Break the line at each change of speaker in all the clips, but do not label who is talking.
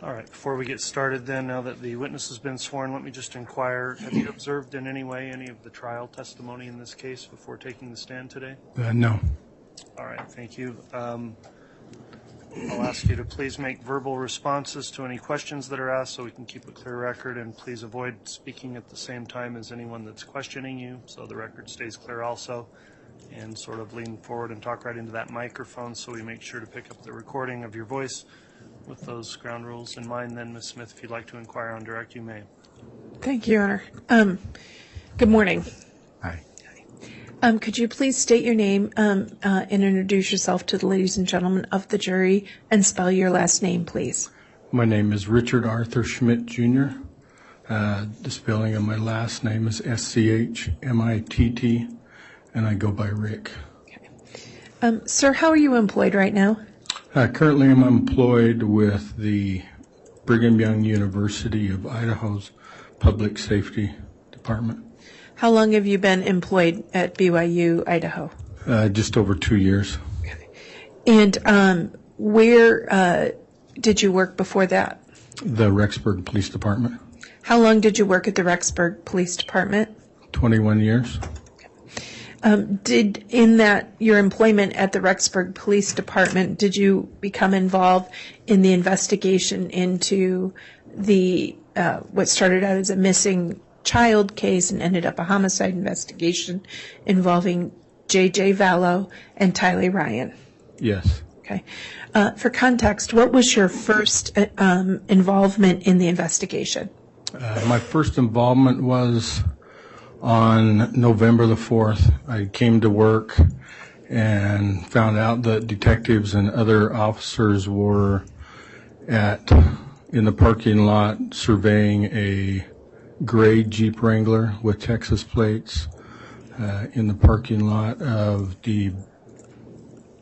All right, before we get started then, now that the witness has been sworn, let me just inquire, have you observed in any way any of the trial testimony in this case before taking the stand today?
No.
All right, thank you. I'll ask you to please make verbal responses to any questions that are asked so we can keep a clear record, and please avoid speaking at the same time as anyone that's questioning you so the record stays clear also, and sort of lean forward and talk right into that microphone so we make sure to pick up the recording of your voice. With those ground rules in mind, then, Ms. Smith, if you'd like to inquire on direct, you may.
Thank you, Your Honor. Good morning.
Hi.
Could you please state your name and introduce yourself to the ladies and gentlemen of the jury and spell your last name, please?
My name is Richard Arthur Schmitt, Jr. The spelling of my last name is S-C-H-M-I-T-T, and I go by Rick.
Okay. Sir, how are you employed right now?
Currently, I'm employed with the Brigham Young University of Idaho's Public Safety Department.
How long have you been employed at BYU, Idaho?
Just over 2 years.
Okay. And where did you work before that?
The Rexburg Police Department.
How long did you work at the Rexburg Police Department?
21 years.
Did in that your employment at the Rexburg Police Department, did you become involved in the investigation into the what started out as a missing child case and ended up a homicide investigation involving J.J. Vallow and Tylee Ryan?
Yes.
Okay. For context, what was your first involvement in the investigation?
My first involvement was on November the 4th. I came to work and found out that detectives and other officers were in the parking lot surveying a gray Jeep Wrangler with Texas plates in the parking lot of the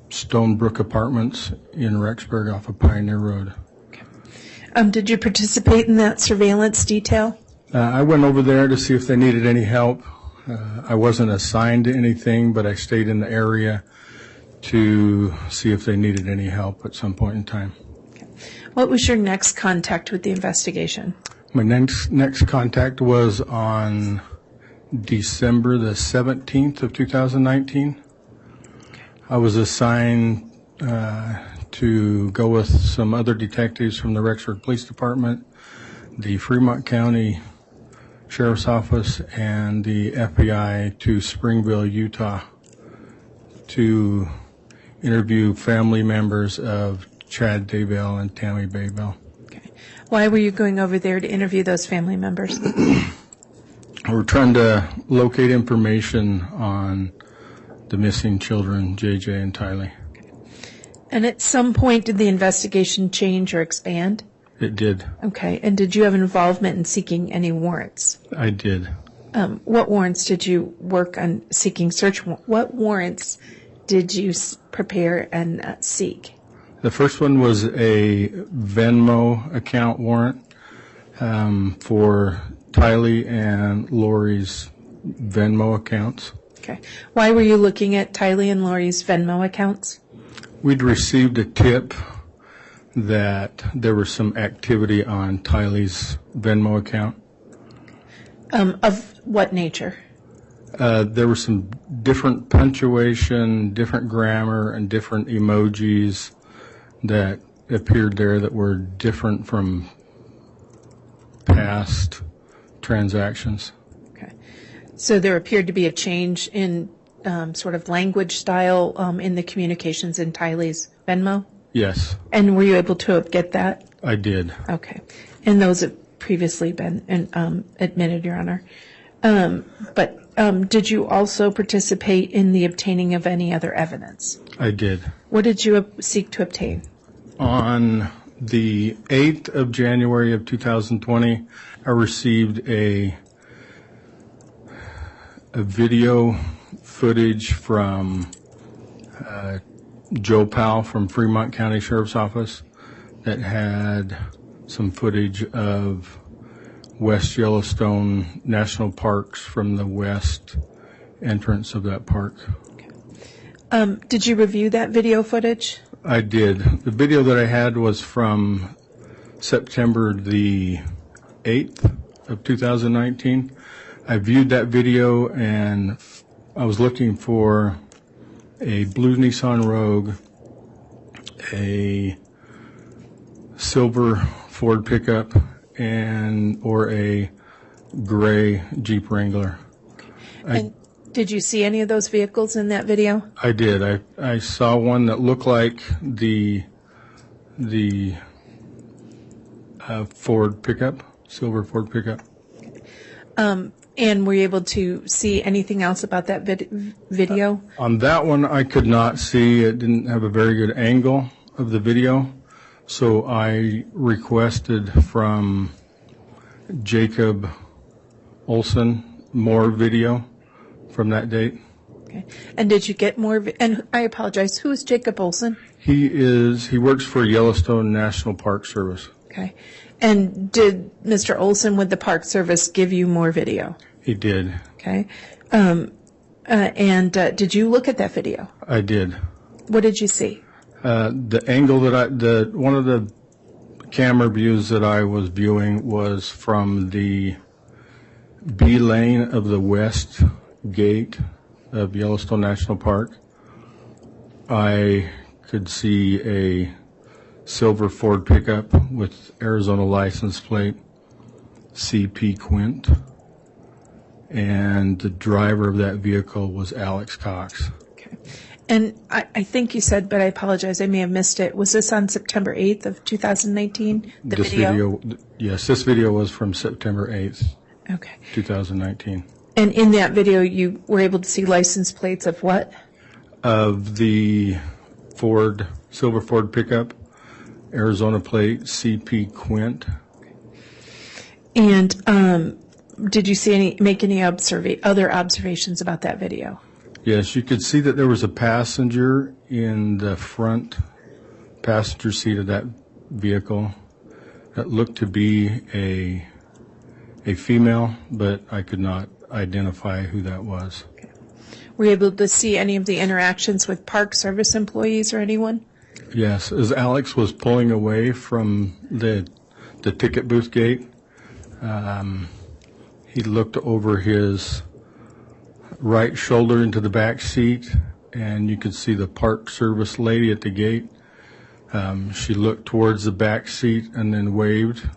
Stonebrook Apartments in Rexburg off of Pioneer Road.
Okay. Did you participate in that surveillance detail?
I went over there to see if they needed any help. I wasn't assigned to anything, but I stayed in the area to see if they needed any help at some point in time.
Okay. What was your next contact with the investigation?
My next contact was on December the 17th of 2019.
Okay.
I was assigned to go with some other detectives from the Rexburg Police Department, the Fremont County Sheriff's Office, and the FBI to Springville, Utah, to interview family members of Chad Daybell and Tammy Daybell.
Okay. Why were you going over there to interview those family members?
We're trying to locate information on the missing children, JJ and Tylee.
Okay. And at some point, did the investigation change or expand?
It did.
Okay. And did you have involvement in seeking any warrants?
I did.
What warrants did you work on seeking search? What warrants did you prepare and seek?
The first one was a Venmo account warrant for Tylee and Lori's Venmo accounts.
Okay. Why were you looking at Tylee and Lori's Venmo accounts?
We'd received a tip that there was some activity on Tylee's Venmo account.
Of what nature?
There was some different punctuation, different grammar, and different emojis that appeared there that were different from past transactions.
Okay. So there appeared to be a change in sort of language style in the communications in Tylee's Venmo?
Yes.
And were you able to get that?
I did.
Okay. And those have previously been admitted, Your Honor. But did you also participate in the obtaining of any other evidence?
I did.
What did you seek to obtain?
On the 8th of January of 2020, I received a video footage from Joe Powell from Fremont County Sheriff's Office that had some footage of West Yellowstone National Parks from the west entrance of that park.
Okay. Did you review that video footage?
I did. The video that I had was from September the 8th of 2019. I viewed that video and I was looking for a blue Nissan Rogue, a silver Ford pickup, or a gray Jeep Wrangler.
And did you see any of those vehicles in that video?
I did. I saw one that looked like the Ford pickup, silver Ford pickup.
And were you able to see anything else about that video?
On that one, I could not see. It didn't have a very good angle of the video, so I requested from Jacob Olson more video from that date.
Okay. And did you get more? And I apologize. Who is Jacob Olson?
He works for Yellowstone National Park Service.
Okay. And did Mr. Olson with the Park Service give you more video?
He did.
Okay. Did you look at that video?
I did.
What did you see?
The angle that one of the camera views that I was viewing was from the B lane of the west gate of Yellowstone National Park. I could see a silver Ford pickup with Arizona license plate, CP Quint, and the driver of that vehicle was Alex Cox.
Okay. And I think you said, but I apologize, I may have missed it. Was this on September 8th of 2019, the video?
Yes, this video was from September 8th,
okay,
2019.
And in that video, you were able to see license plates of what?
Of the silver Ford pickup, Arizona plate, CP Quint.
And did you make any other observations about that video?
Yes, you could see that there was a passenger in the front passenger seat of that vehicle that looked to be a female, but I could not identify who that was.
Okay. Were you able to see any of the interactions with Park Service employees or anyone?
Yes, as Alex was pulling away from the ticket booth gate, he looked over his right shoulder into the back seat, and you could see the Park Service lady at the gate. She looked towards the back seat and then waved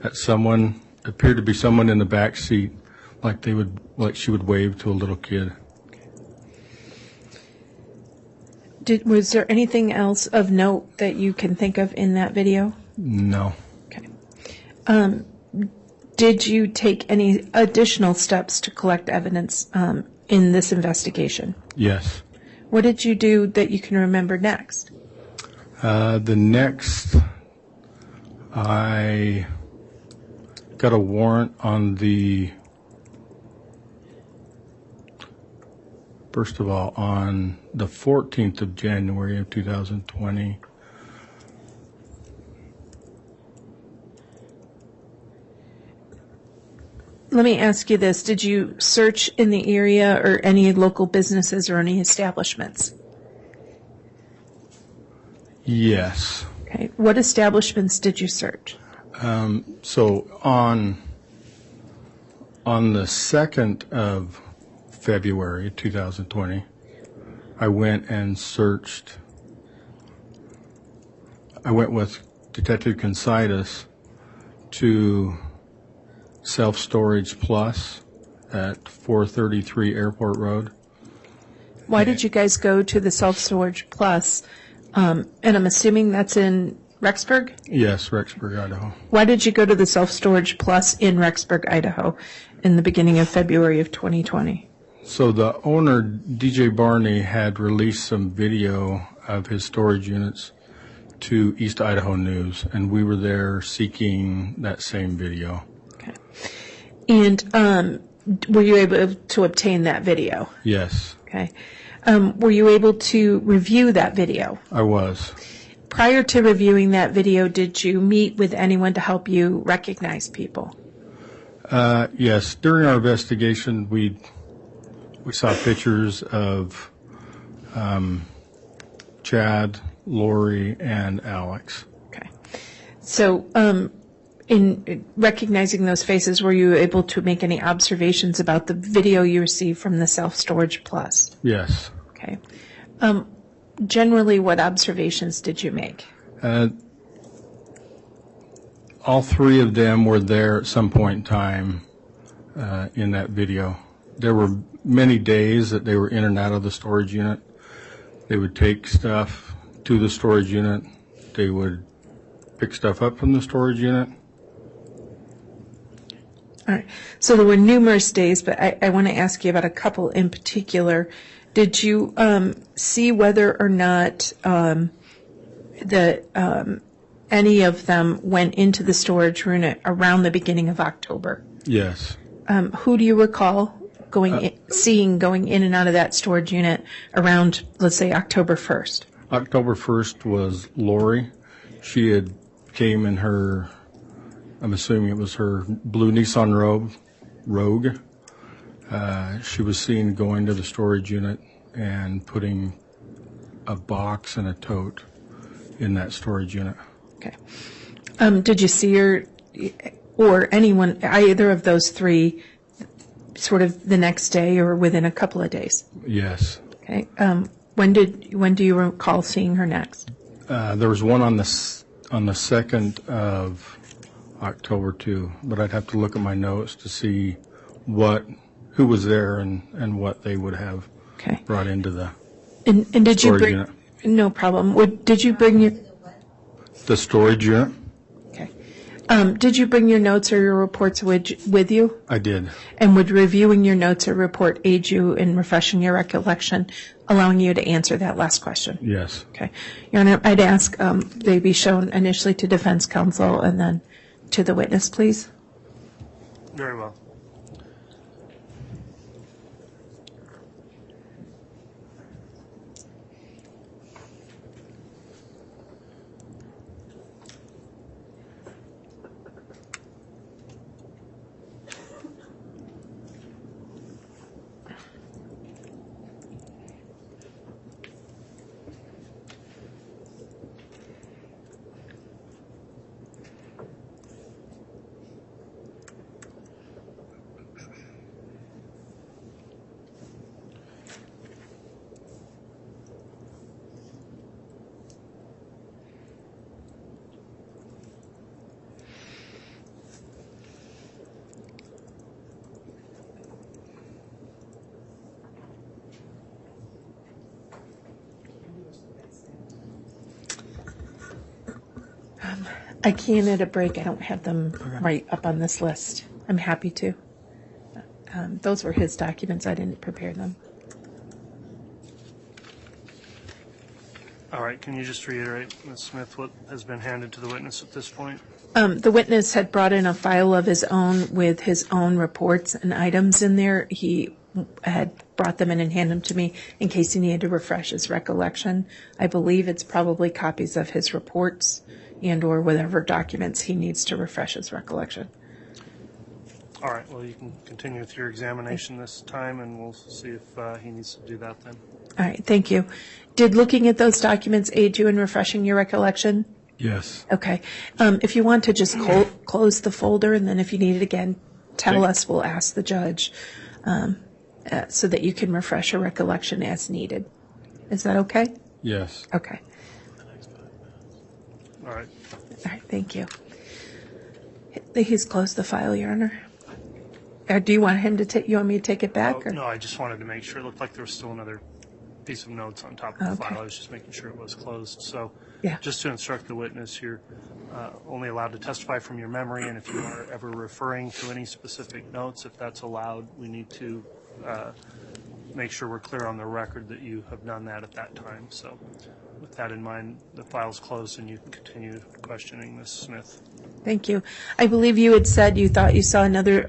at someone, appeared to be someone in the back seat, like she would wave to a little kid.
Was there anything else of note that you can think of in that video?
No.
Okay. Did you take any additional steps to collect evidence in this investigation?
Yes.
What did you do that you can remember next?
I got a warrant on first of all, on the 14th of January of 2020.
Let me ask you this. Did you search in the area or any local businesses or any establishments?
Yes.
Okay. What establishments did you search?
So on the 2nd of February 2020, I went and searched. I went with Detective Considas to Self Storage Plus at 433 Airport Road.
Why did you guys go to the Self Storage Plus? And I'm assuming that's in Rexburg?
Yes, Rexburg, Idaho.
Why did you go to the Self Storage Plus in Rexburg, Idaho in the beginning of February of 2020?
So the owner, DJ Barney, had released some video of his storage units to East Idaho News, and we were there seeking that same video.
Okay. And were you able to obtain that video?
Yes.
Okay. Were you able to review that video?
I was.
Prior to reviewing that video, did you meet with anyone to help you recognize people?
Yes. During our investigation, we saw pictures of Chad, Lori, and Alex.
Okay. So, in recognizing those faces, were you able to make any observations about the video you received from the Self-Storage Plus?
Yes.
Okay. Generally, what observations did you make?
All three of them were there at some point in time in that video. There were many days that they were in and out of the storage unit. They would take stuff to the storage unit. They would pick stuff up from the storage unit.
All right. So there were numerous days, but I want to ask you about a couple in particular. Did you see whether or not any of them went into the storage unit around the beginning of October?
Yes.
Who do you recall seeing going in and out of that storage unit around, let's say, October 1st?
October 1st was Lori. She had came in her, I'm assuming it was her blue Nissan Rogue. She was seen going to the storage unit and putting a box and a tote in that storage unit.
Okay. Did you see her or anyone, either of those three, sort of the next day or within a couple of days?
Yes.
Okay. When do you recall seeing her next?
There was one on the 2nd of October too, but I'd have to look at my notes to see who was there and what they would have brought into the
and did
storage
you bring
unit.
No problem. Did you bring your
The storage unit?
Okay. Did you bring your notes or your reports with you?
I did.
And would reviewing your notes or report aid you in refreshing your recollection, allowing you to answer that last question?
Yes.
Okay. Your Honor, I'd ask they be shown initially to defense counsel and then to the witness, please.
Very well.
I can at a break. I don't have them right up on this list. I'm happy to. Those were his documents. I didn't prepare them.
All right. Can you just reiterate, Ms. Smith, what has been handed to the witness at this point?
The witness had brought in a file of his own with his own reports and items in there. He had brought them in and handed them to me in case he needed to refresh his recollection. I believe it's probably copies of his reports and or whatever documents he needs to refresh his recollection.
All right. Well, you can continue with your examination this time, and we'll see if he needs to do that then.
All right. Thank you. Did looking at those documents aid you in refreshing your recollection?
Yes.
Okay. If you want to just close the folder, and then if you need it again, tell us. We'll ask the judge so that you can refresh your recollection as needed. Is that okay?
Yes.
Okay.
All right.
All right. Thank you. He's closed the file, Your Honor. Do you want him to you want me to take it back?
Oh, no, I just wanted to make sure. It looked like there was still another piece of notes on top of the file. I was just making sure it was closed. So
Yeah.
just to instruct the witness, you're only allowed to testify from your memory, and if you are ever referring to any specific notes, if that's allowed, we need to make sure we're clear on the record that you have done that at that time. So with that in mind, the file's closed and you can continue questioning Ms. Smith.
Thank you. I believe you had said you thought you saw another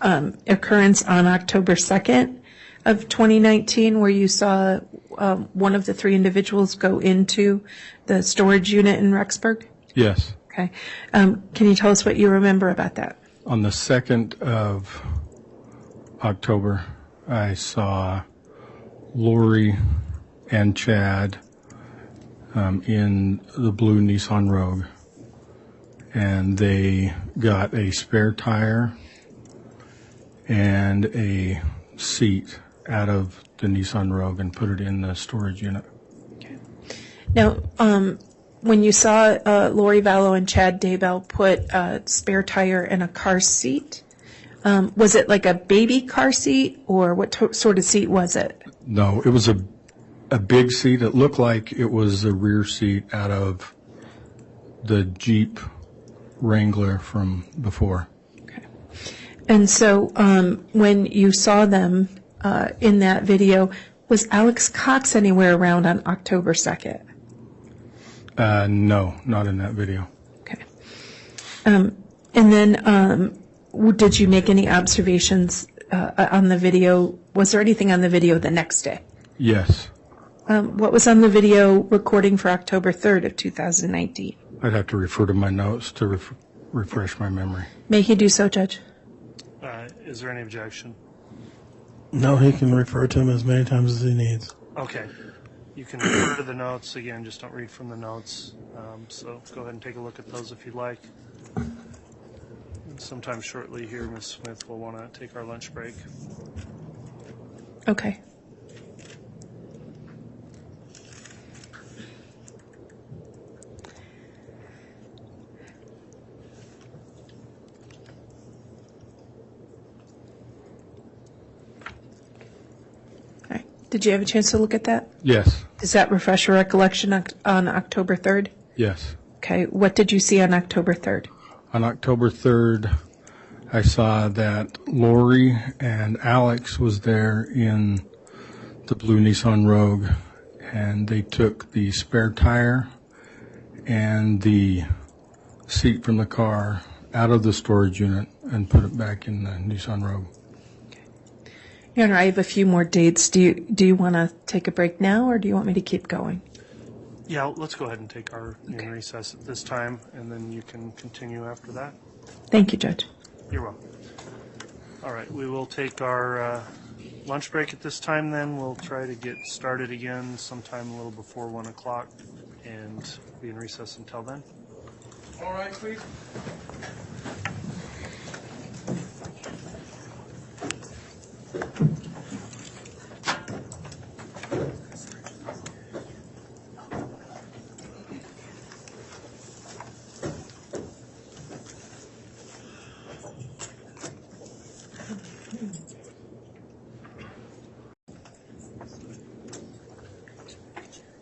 occurrence on October 2nd of 2019 where you saw one of the three individuals go into the storage unit in Rexburg?
Yes.
Okay. Can you tell us what you remember about that?
On the 2nd of October, I saw Lori and Chad in the blue Nissan Rogue. and they got a spare tire and a seat out of the Nissan Rogue and put it in the storage unit.
Now, when you saw Lori Vallow and Chad Daybell put a spare tire in a car seat, was it like a baby car seat, or what sort of seat was it?
No, it was a big seat. It looked like it was the rear seat out of the Jeep Wrangler from before.
Okay. And so when you saw them in that video, was Alex Cox anywhere around on October 2nd?
No, not in that video.
Okay. And then did you make any observations on the video? Was there anything on the video the next day?
Yes.
What was on the video recording for October 3rd of 2019?
I'd have to refer to my notes to refresh my memory.
May he do so, Judge?
Is there any objection?
No, he can refer to him as many times as he needs.
Okay. You can refer to the notes. Again, just don't read from the notes. So go ahead and take a look at those if you'd like. Sometime shortly here, Ms. Smith will want to take our lunch break.
Okay. All right. Did you have a chance to look at that?
Yes.
Does that refresh your recollection on October 3rd?
Yes.
Okay. What did you see on October 3rd?
On October 3rd, I saw that Lori and Alex was there in the blue Nissan Rogue, and they took the spare tire and the seat from the car out of the storage unit and put it back in the Nissan Rogue.
Your Honor, I have a few more dates. Do you want to take a break now, or do you want me to keep going?
Yeah, let's go ahead and take our recess at this time, and then you can continue after that.
Thank you, Judge.
You're welcome. All right, we will take our lunch break at this time then. We'll try to get started again sometime a little before 1 o'clock and be in recess until then.
All right, please.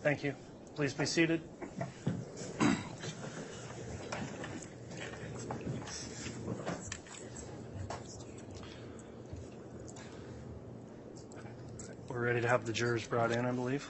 Thank you. Please be seated. We're ready to have the jurors brought in, I believe.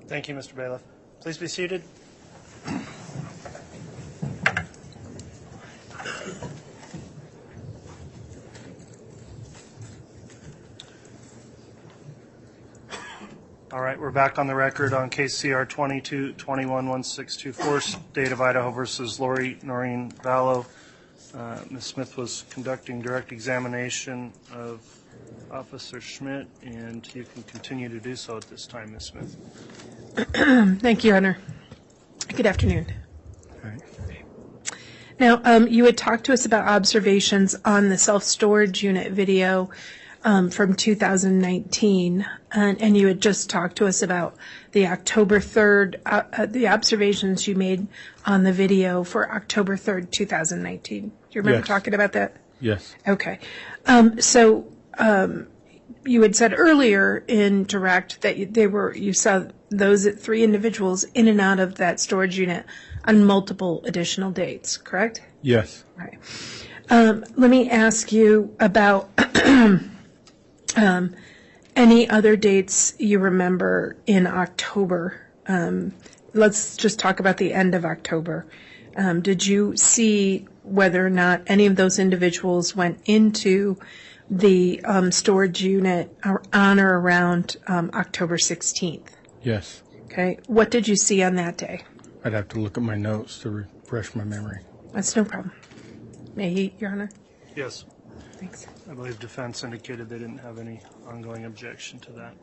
Thank you, Mr. Bailiff. Please be seated. All right, we're back on the record on case CR 22-21-1624, State of Idaho versus Lori Vallow. Ms. Smith was conducting direct examination of Officer Schmitt, and you can continue to do so at this time, Ms. Smith.
Thank you, Your Honor. Good afternoon.
All right.
Now, you had talked to us about observations on the self-storage unit video from 2019, and you had just talked to us about the October 3rd, the observations you made on the video for October 3rd, 2019. Do you remember
Yes.
talking about that?
Yes.
Okay. So you had said earlier in direct that you saw those 3 individuals in and out of that storage unit on multiple additional dates, correct?
Yes.
All right. Let me ask you about any other dates you remember in October. Let's just talk about the end of October. Did you see whether or not any of those individuals went into the storage unit on or around October 16th?
Yes.
Okay. What did you see on that day?
I'd have to look at my notes to refresh my memory.
That's no problem. May he, Your Honor?
Yes,
Thanks.
I believe defense indicated they didn't have any ongoing objection to that.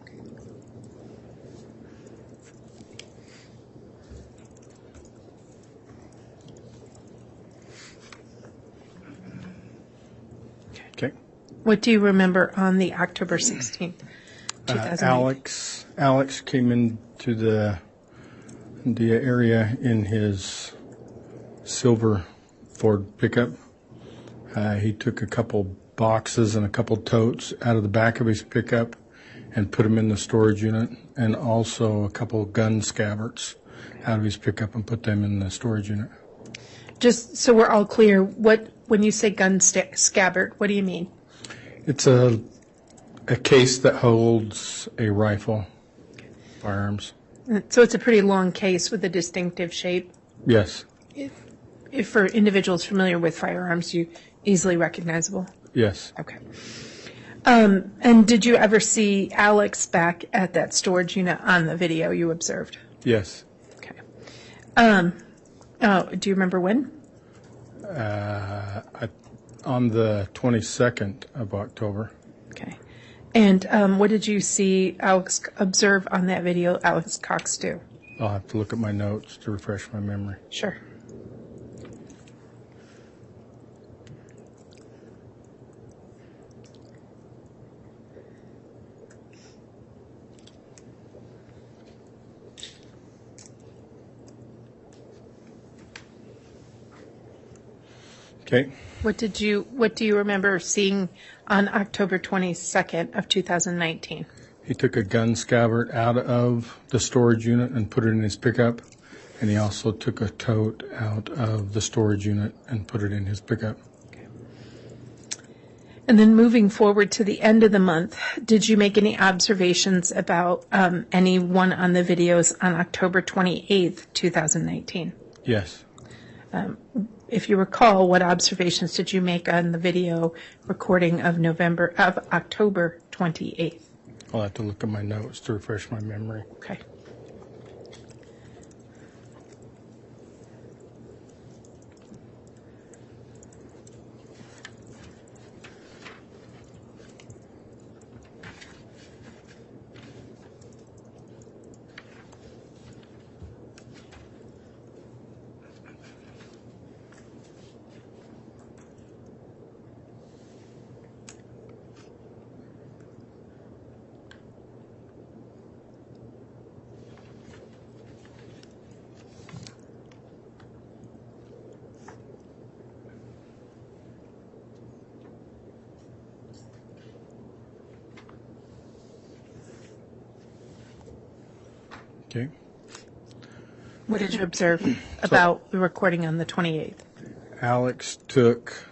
Okay.
What do you remember on the October 16th, 2008?
Alex came into the area in his silver Ford pickup. He took a couple boxes and a couple totes out of the back of his pickup and put them in the storage unit, and also a couple gun scabbards out of his pickup and put them in the storage unit.
Just so we're all clear, when you say gun scabbard, what do you mean?
It's a case that holds a rifle, firearms.
So it's a pretty long case with a distinctive shape.
Yes.
If for individuals familiar with firearms, you easily recognizable.
Yes.
Okay. And did you ever see Alex back at that storage unit on the video you observed?
Yes.
Okay. Do you remember when?
On the 22nd of October.
Okay. And what did you see Alex observe on that video, Alex Cox do?
I'll have to look at my notes to refresh my memory.
Sure.
Okay.
What do you remember seeing on October 22nd of 2019?
He took a gun scabbard out of the storage unit and put it in his pickup, and he also took a tote out of the storage unit and put it in his pickup.
And then moving forward to the end of the month, did you make any observations about anyone on the videos on October 28th, 2019?
Yes.
If you recall, what observations did you make on the video recording of October 28th?
I'll have to look at my notes to refresh my memory.
Okay.
Okay.
What did you observe about the recording on the 28th?
Alex took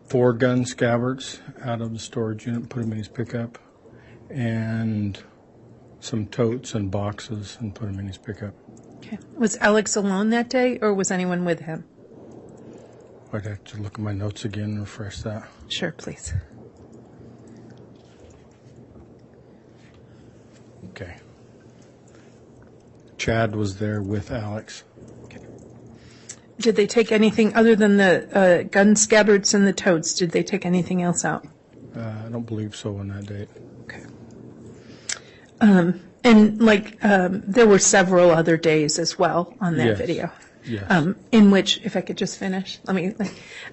4 gun scabbards out of the storage unit, put them in his pickup, and some totes and boxes and put them in his pickup.
Okay. Was Alex alone that day, or was anyone with him?
I'd have to look at my notes again and refresh that.
Sure, please.
Okay. Chad was there with Alex.
Did they take anything other than the gun scabbards and the totes? Did they take anything else out?
I don't believe so on that date.
Okay. And there were several other days as well on that
Yes.
video.
Yes.
In which, if I could just finish,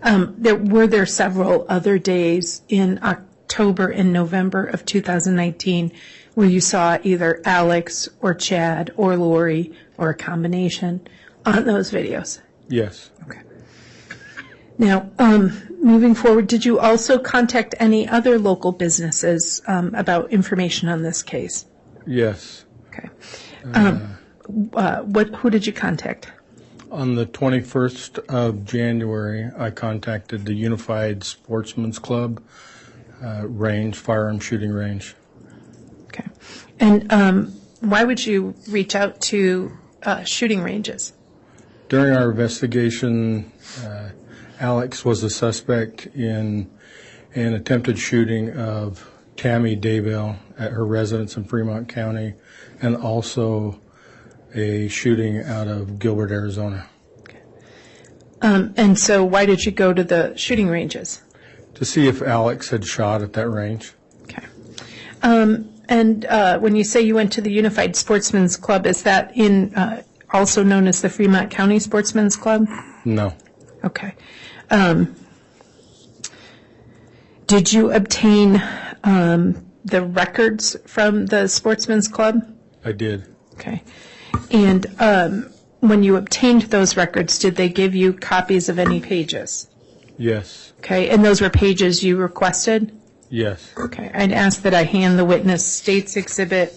there several other days in October and November of 2019 where you saw either Alex or Chad or Lori or a combination on those videos.
Yes.
Okay. Now, moving forward, did you also contact any other local businesses about information on this case?
Yes.
Okay. Who did you contact?
On the 21st of January, I contacted the Unified Sportsman's Club firearm shooting range.
Okay. And why would you reach out to shooting ranges?
During our investigation, Alex was a suspect in an attempted shooting of Tammy Daybell at her residence in Fremont County, and also a shooting out of Gilbert, Arizona.
Okay. And so why did you go to the shooting ranges?
To see if Alex had shot at that range.
Okay. And when you say you went to the Unified Sportsman's Club, is that in also known as the Fremont County Sportsman's Club?
No.
Okay. Did you obtain the records from the Sportsman's Club?
I did.
Okay. And when you obtained those records, did they give you copies of any pages?
Yes.
Okay. And those were pages you requested?
Yes.
Okay. I'd ask that I hand the witness State's Exhibit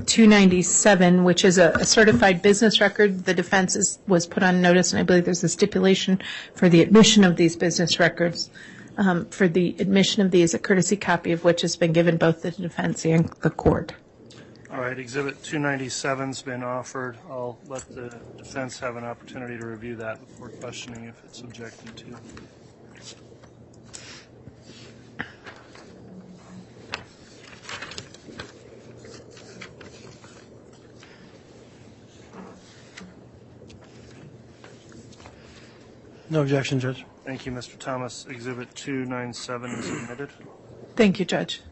297, which is a certified business record. The defense was put on notice, and I believe there's a stipulation for the admission of these business records. For the admission of these, a courtesy copy of which has been given both the defense and the court.
All right, Exhibit 297's been offered. I'll let the defense have an opportunity to review that before questioning if it's objected to.
No objection, Judge.
Thank you, Mr. Thomas. Exhibit 297 is admitted.
Thank you, Judge.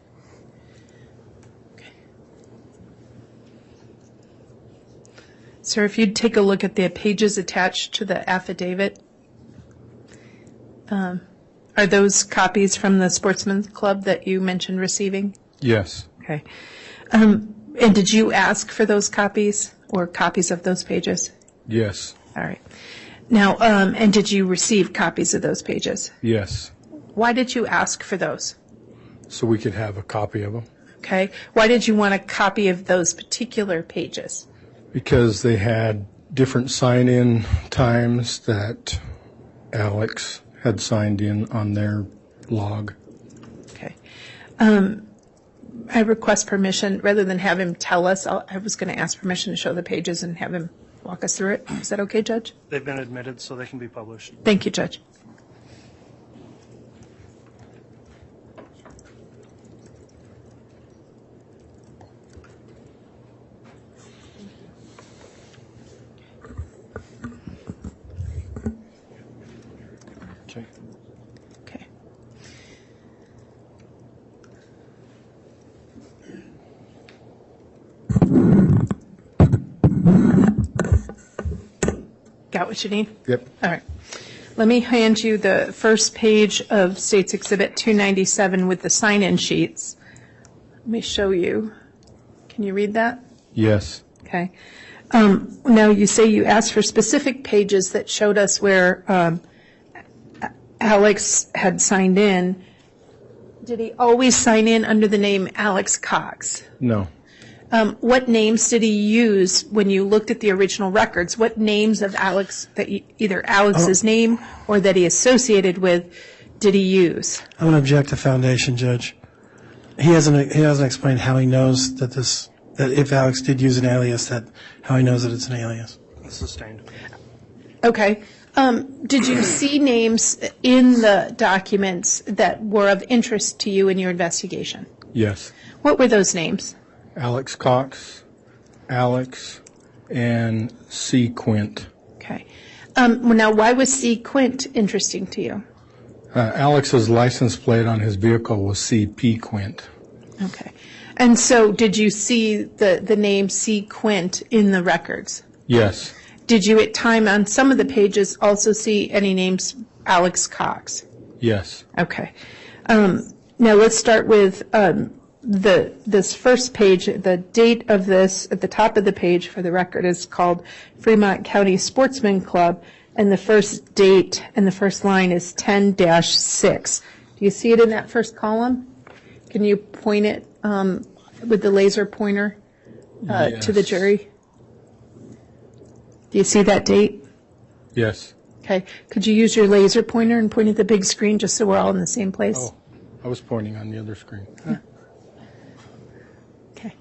Okay. Sir, if you'd take a look at the pages attached to the affidavit. Are those copies from the Sportsman's Club that you mentioned receiving?
Yes.
Okay. And did you ask for those copies or copies of those pages?
Yes.
All right. Now, and did you receive copies of those pages?
Yes.
Why did you ask for those?
So we could have a copy of them.
Okay. Why did you want a copy of those particular pages?
Because they had different sign-in times that Alex had signed in on their log.
Okay. I request permission, rather than have him tell us, I was going to ask permission to show the pages and have him walk us through it. Is that okay, Judge?
They've been admitted, so they can be published.
Thank you, Judge.
Okay.
Okay. Got what you need?
Yep.
All right. Let me hand you the first page of State's Exhibit 297 with the sign-in sheets. Let me show you. Can you read that?
Yes.
Okay. Now, you say you asked for specific pages that showed us where Alex had signed in. Did he always sign in under the name Alex Cox?
No.
What names did he use when you looked at the original records? What names of Alex, either Alex's name or that he associated with, did he use?
I'm going to object to foundation, Judge. He hasn't explained how he knows that this that if Alex did use an alias, that how he knows that it's an alias.
Sustained.
Okay. Did you see names in the documents that were of interest to you in your investigation?
Yes.
What were those names?
Alex Cox, Alex, and C. Quint.
Okay. Well, now, why was C. Quint interesting to you?
Alex's license plate on his vehicle was C.P. Quint.
Okay. And so did you see the name C. Quint in the records?
Yes.
Did you at time on some of the pages also see any names Alex Cox?
Yes.
Okay. Now let's start with this first page. The date of this at the top of the page for the record is called Fremont County Sportsman Club, and the first date and the first line is 10-6. Do you see it in that first column? Can you point it with the laser pointer to the
Yes.
jury? Do you see that date?
Yes.
Okay. Could you use your laser pointer and point at the big screen just so we're all in the same place?
Oh, I was pointing on the other screen.
Okay.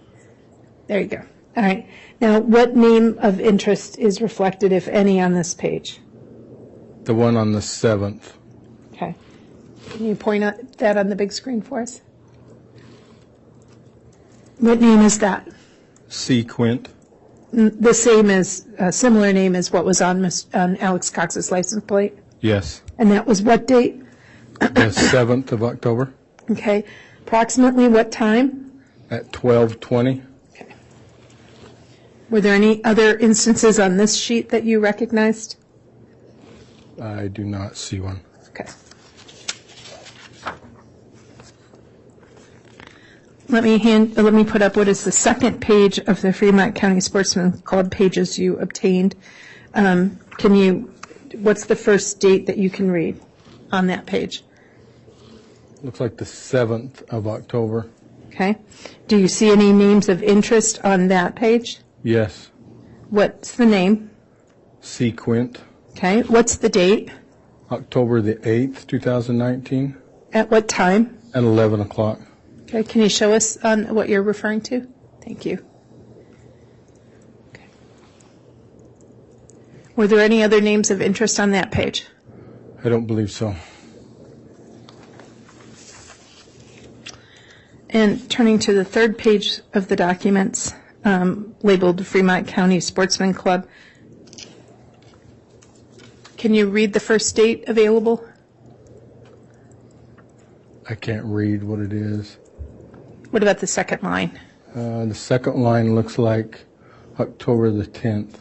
There you go. All right. Now, what name of interest is reflected, if any, on this page?
The one on the 7th.
Okay. Can you point at that on the big screen for us? What name is that?
C. Quint.
The same as, similar name as what was on Alex Cox's license plate?
Yes.
And that was what date?
The 7th of October
Okay. Approximately what time?
at 12:20.
Okay. Were there any other instances on this sheet that you recognized?
I do not see one.
Okay. Let me put up what is the second page of the Fremont County Sportsman Club pages you obtained. What's the first date that you can read on that page?
Looks like the 7th of October.
Okay. Do you see any names of interest on that page?
Yes.
What's the name?
C. Quint.
Okay. What's the date?
October the 8th, 2019
At what time?
at 11 o'clock.
Okay. Can you show us on what you're referring to? Thank you. Okay. Were there any other names of interest on that page?
I don't believe so.
And turning to the third page of the documents, labeled Fremont County Sportsman Club, can you read the first date available?
I can't read what it is.
What about the second line?
The second line looks like October the 10th.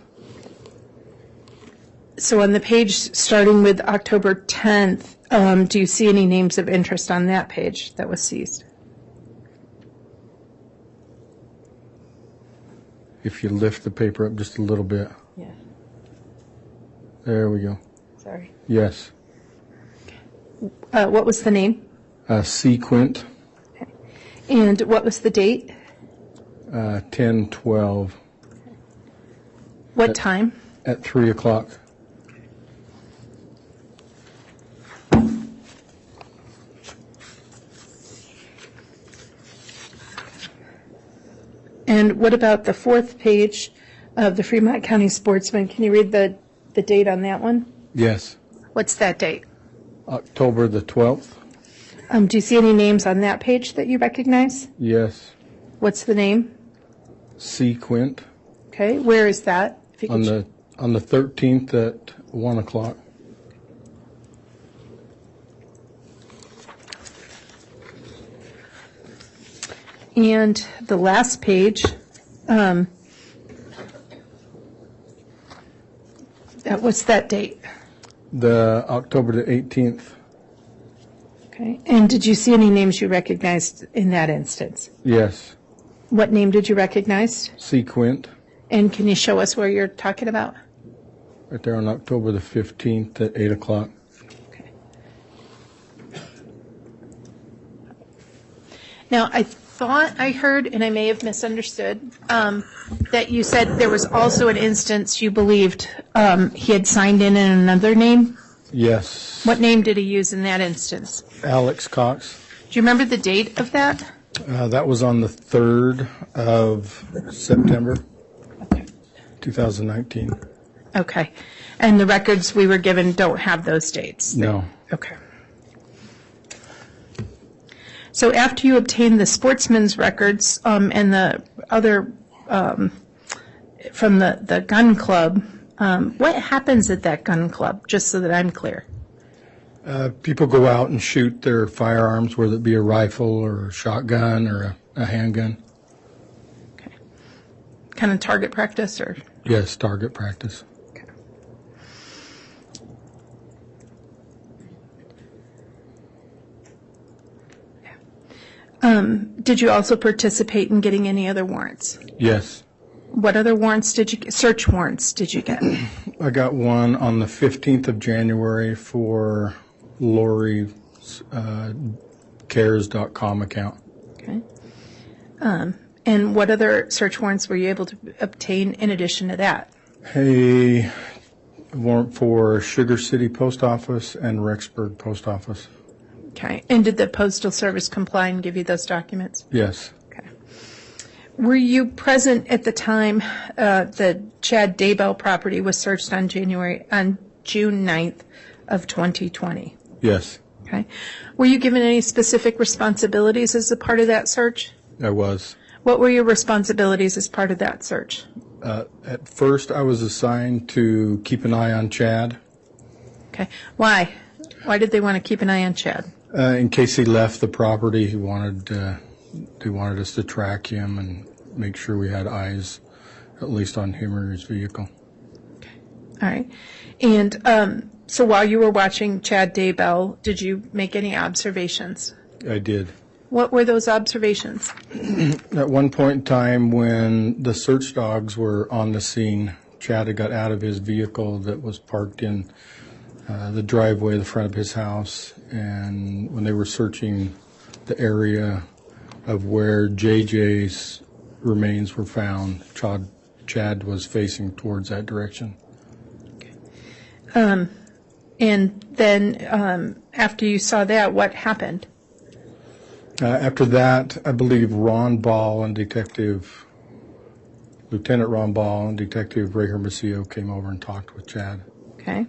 So on the page starting with October 10th, do you see any names of interest on that page that was seized?
If you lift the paper up just a little bit.
Yeah.
There we go.
Sorry.
Yes.
What was the name?
C. Quint,
And what was the date?
10/12
What time?
at 3 o'clock.
And what about the fourth page of the Fremont County Sportsman? Can you read the date on that one?
Yes.
What's that date?
October the 12th.
Do you see any names on that page that you recognize?
Yes.
What's the name?
C. Quint
Okay, where is that? If you
on
could
the 13th at 1 o'clock.
And the last page, what's that date?
The October the 18th.
Okay, and did you see any names you recognized in that instance?
Yes.
What name did you recognize?
C. Quint,
And can you show us where you're talking about?
right there on October the 15th at 8 o'clock.
Okay. Now, I thought I heard, and I may have misunderstood, that you said there was also an instance you believed he had signed in another name.
Yes.
What name did he use in that instance?
Alex Cox.
Do you remember the date of that?
That was on the 3rd of September, 2019.
Okay. And the records we were given don't have those dates?
No.
Okay. So after you obtained the sportsman's records and the other from the gun club, what happens at that gun club, just so that I'm clear?
People go out and shoot their firearms, whether it be a rifle or a shotgun or a handgun.
Okay. Kind of target practice, or?
Yes, target practice.
Okay. Did you also participate in getting any other warrants?
Yes.
What other warrants did you get? Search warrants did you get?
I got one on the 15th of January for Lori's cares.com account.
Okay. And what other search warrants were you able to obtain in addition to that?
A warrant for Sugar City Post Office and Rexburg Post Office.
Okay. And did the Postal Service comply and give you those documents?
Yes.
Okay. Were you present at the time the Chad Daybell property was searched on June 9th of 2020?
Yes,
Okay. Were you given any specific responsibilities as a part of that search?
I was.
What were your responsibilities as part of that search?
At first, I was assigned to keep an eye on Chad
Okay. Why? Why did they want to keep an eye on Chad?
in case he left the property. They wanted us to track him and make sure we had eyes, at least on him or his vehicle.
All right. And so while you were watching Chad Daybell, did you make any observations?
I did.
What were those observations?
At one point in time, when the search dogs were on the scene, Chad had got out of his vehicle that was parked in the driveway, the front of his house, and when they were searching the area of where JJ's remains were found, Chad was facing towards that direction.
And then after you saw that, what happened?
After that, I believe Ron Ball and Lieutenant Ron Ball and Detective Ray Hermosillo came over and talked with Chad.
Okay.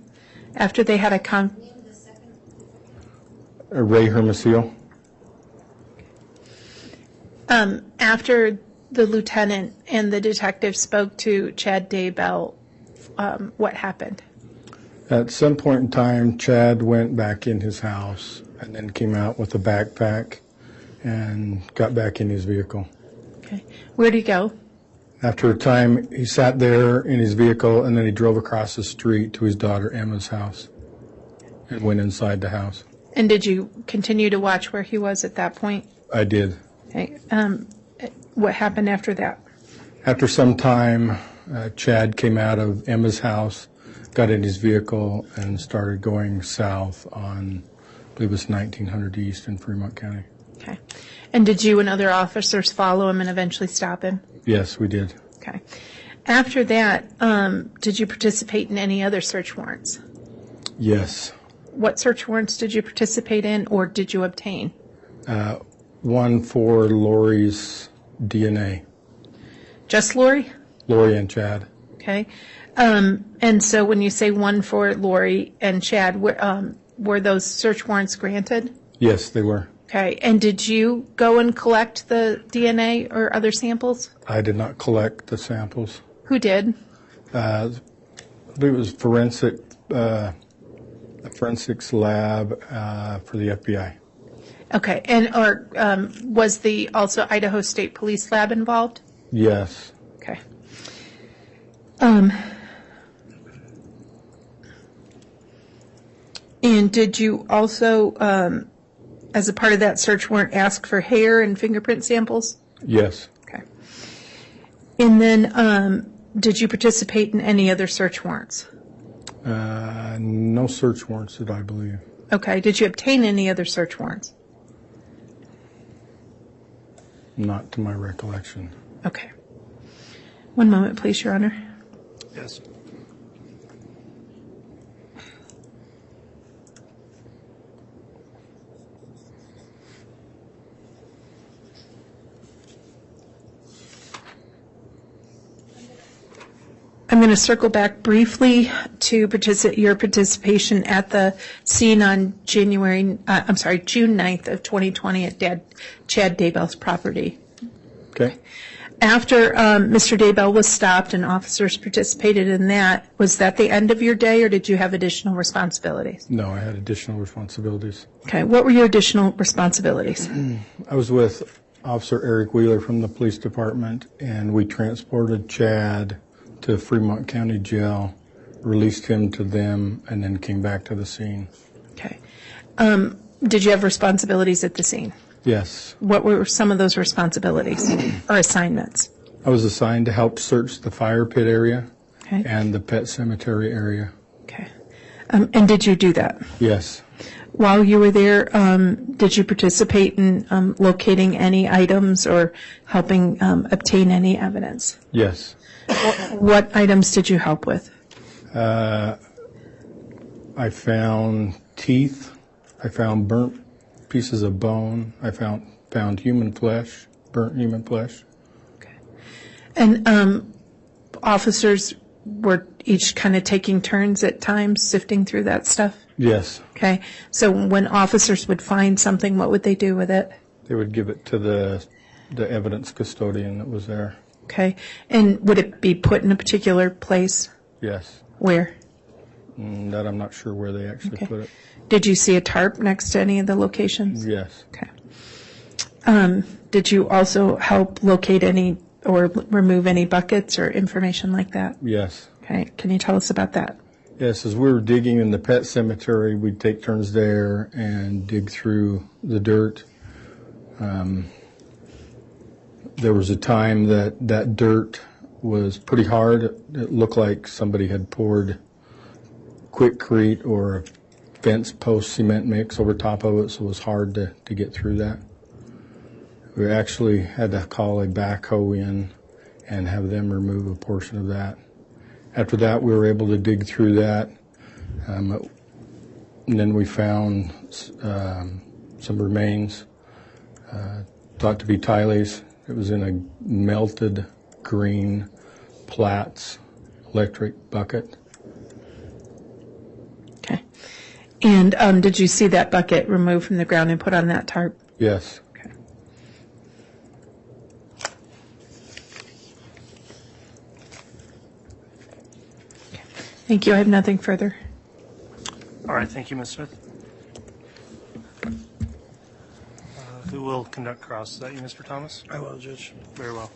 After they had a
Ray Hermosillo.
after the lieutenant and the detective spoke to Chad Daybell, what happened?
At some point in time, Chad went back in his house and then came out with a backpack and got back in his vehicle.
Okay. Where'd he go?
After a time, he sat there in his vehicle and then he drove across the street to his daughter Emma's house and went inside the house.
And did you continue to watch where he was at that point?
I did.
Okay. What happened after that?
After some time, Chad came out of Emma's house, got in his vehicle, and started going south on, I believe it was 1900 East in Fremont County.
Okay. And did you and other officers follow him and eventually stop him?
Yes, we did.
Okay. After that, did you participate in any other search warrants?
Yes.
What search warrants did you participate in or did you obtain?
One for Lori's DNA.
Just Lori?
Lori and Chad.
Okay. And so when you say one for Lori and Chad, were those search warrants granted?
Yes, they were.
Okay. And did you go and collect the DNA or other samples?
I did not collect the samples.
Who did?
I believe it was a forensics lab for the FBI.
Okay. And was the also Idaho State Police Lab involved?
Yes.
Okay. And did you also, as a part of that search warrant, ask for hair and fingerprint samples?
Yes.
Okay. And then did you participate in any other search warrants?
No search warrants that I believe.
Okay. Did you obtain any other search warrants?
Not to my recollection.
Okay. One moment, please, Your Honor.
Yes.
I'm going to circle back briefly to your participation at the scene on June 9th of 2020 at Chad Daybell's property.
Okay.
After Mr. Daybell was stopped and officers participated in that, was that the end of your day, or did you have additional responsibilities?
No, I had additional responsibilities.
Okay. What were your additional responsibilities?
I was with Officer Eric Wheeler from the police department, and we transported Chad to Fremont County Jail, released him to them, and then came back to the scene.
Okay. Did you have responsibilities at the scene?
Yes.
What were some of those responsibilities or assignments?
I was assigned to help search the fire pit area
Okay.
and the pet cemetery area.
Okay. And did you do that?
Yes.
While you were there, did you participate in locating any items or helping obtain any evidence?
Yes.
What items did you help with?
I found teeth. I found burnt pieces of bone. I found human flesh, burnt human flesh.
Okay. And officers were each kind of taking turns at times sifting through that stuff?
Yes.
Okay. So when officers would find something, what would they do with it?
They would give it to the evidence custodian that was there.
Okay. And would it be put in a particular place?
Yes.
Where?
That I'm not sure where they actually
Okay.
put it.
Did you see a tarp next to any of the locations?
Yes.
Okay. Did you also help locate any or remove any buckets or information like that?
Yes.
Okay. Can you tell us about that?
Yes, as we were digging in the pet cemetery, we'd take turns there and dig through the dirt. There was a time that dirt was pretty hard. It looked like somebody had poured Quickcrete or a fence post cement mix over top of it, so it was hard to get through that. We actually had to call a backhoe in and have them remove a portion of that. After that, we were able to dig through that. And then we found some remains, thought to be Tylee's. It was in a melted green Platts electric bucket.
Okay. And did you see that bucket removed from the ground and put on that tarp?
Yes.
Okay. Thank you. I have nothing further.
All right, thank you, Ms. Smith. Who will conduct cross? Is that you, Mr. Thomas?
I will, Judge.
Very well.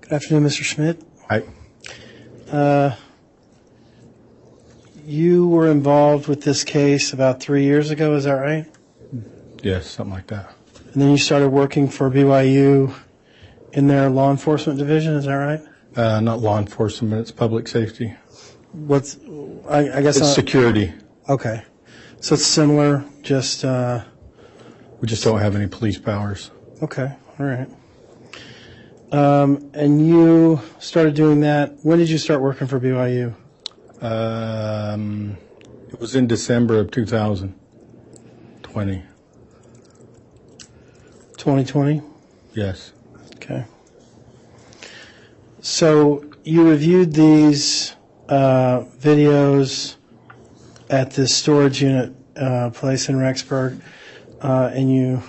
Good afternoon, Mr. Schmitt.
Hi.
You were involved with this case about 3 years ago, is that right?
Yes, something like that.
And then you started working for BYU in their law enforcement division, is that right?
Not law enforcement, it's public safety.
I guess
It's security.
Okay. So it's similar, just,
We just don't have any police powers.
okay, all right. And you started doing that, when did you start working for BYU?
It was in December of 2020.
2020?
Yes.
Okay. So you reviewed these videos at this storage unit place in Rexburg, and your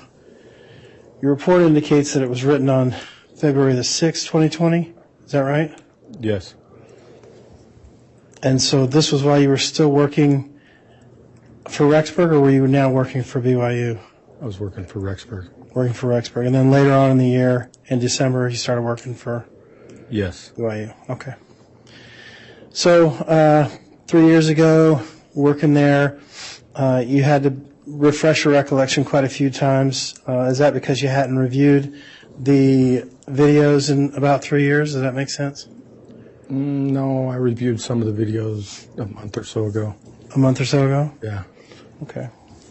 report indicates that it was written on February the 6th, 2020. Is that right?
Yes.
And so this was while you were still working for Rexburg, or were you now working for BYU?
I was working for Rexburg.
Working for Rexburg. And then later on in the year, in December, you started working for
Yes.
BYU. Okay. So 3 years ago, working there, you had to refresh your recollection quite a few times. Is that because you hadn't reviewed the videos in about 3 years? Does that make sense?
No, I reviewed some of the videos a month or so ago.
A month or so ago?
Yeah.
Okay.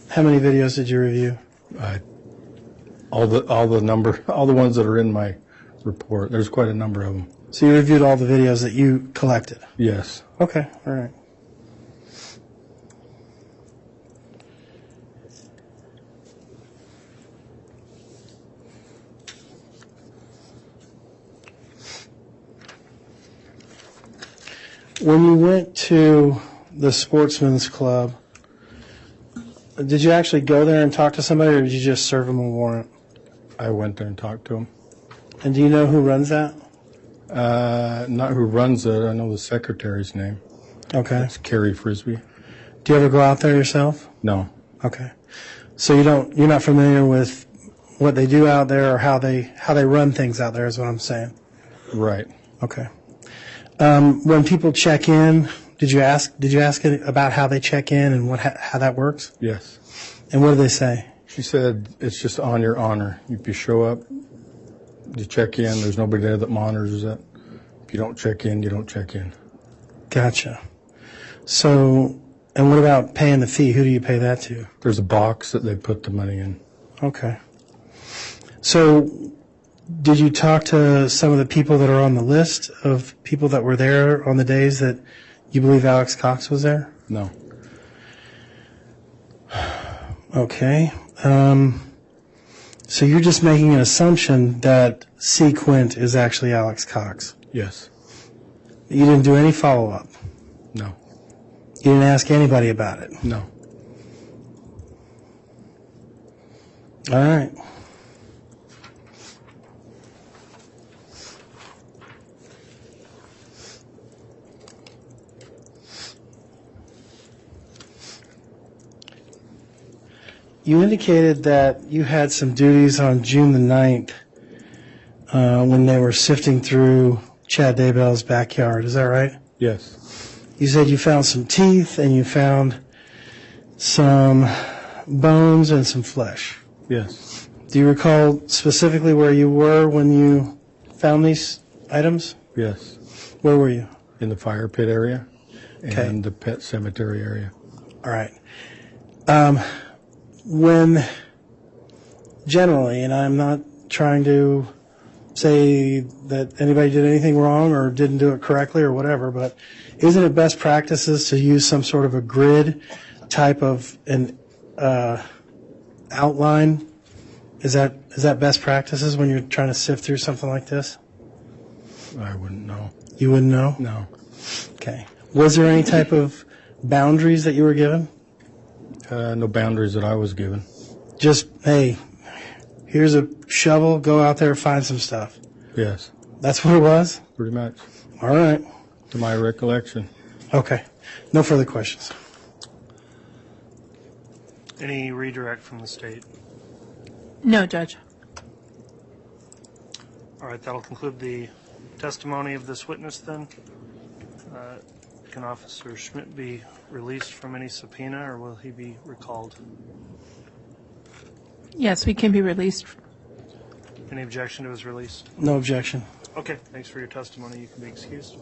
How many videos did you review?
All the ones that are in my report. There's quite a number of them.
So you reviewed all the videos that you collected?
Yes.
Okay, all right. When you went to the Sportsman's Club, did you actually go there and talk to somebody, or did you just serve them a warrant?
I went there and talked to him.
And do you know who runs that?
Not who runs it. I know the secretary's name.
Okay.
It's Carrie Frisbee.
Do you ever go out there yourself?
No.
Okay. So you're not familiar with what they do out there or how they run things out there is what I'm saying.
Right.
Okay. When people check in, did you ask about how they check in and how that works?
Yes.
And what do they say?
She said it's just on your honor. If you show up, you check in. There's nobody there that monitors it. If you don't check in, you don't check in.
Gotcha. So, and what about paying the fee? Who do you pay that to?
There's a box that they put the money in.
Okay. So, did you talk to some of the people that are on the list of people that were there on the days that you believe Alex Cox was there?
No.
Okay. So you're just making an assumption that C. Quint is actually Alex Cox.
Yes.
You didn't do any follow-up.
No.
You didn't ask anybody about it.
No.
All right. You indicated that you had some duties on June the 9th when they were sifting through Chad Daybell's backyard. Is that right?
Yes.
You said you found some teeth and you found some bones and some flesh.
Yes.
Do you recall specifically where you were when you found these items?
Yes.
Where were you?
In the fire pit area
Okay.
and the pet cemetery area.
All right. When generally, and I'm not trying to say that anybody did anything wrong or didn't do it correctly or whatever, but isn't it best practices to use some sort of a grid type of an outline? Is that best practices when you're trying to sift through something like this?
I wouldn't know.
You wouldn't know?
No.
Okay. Was there any type of boundaries that you were given?
No boundaries that I was given.
Just, hey, here's a shovel, go out there, find some stuff.
Yes.
That's what it was?
Pretty much.
All right.
To my recollection.
Okay. No further questions.
Any redirect from the state?
No, Judge.
All right, that'll conclude the testimony of this witness then. Can Officer Schmitt be released from any subpoena, or will he be recalled?
Yes, we can be released.
Any objection to his release?
No objection.
Okay, thanks for your testimony. You can be excused.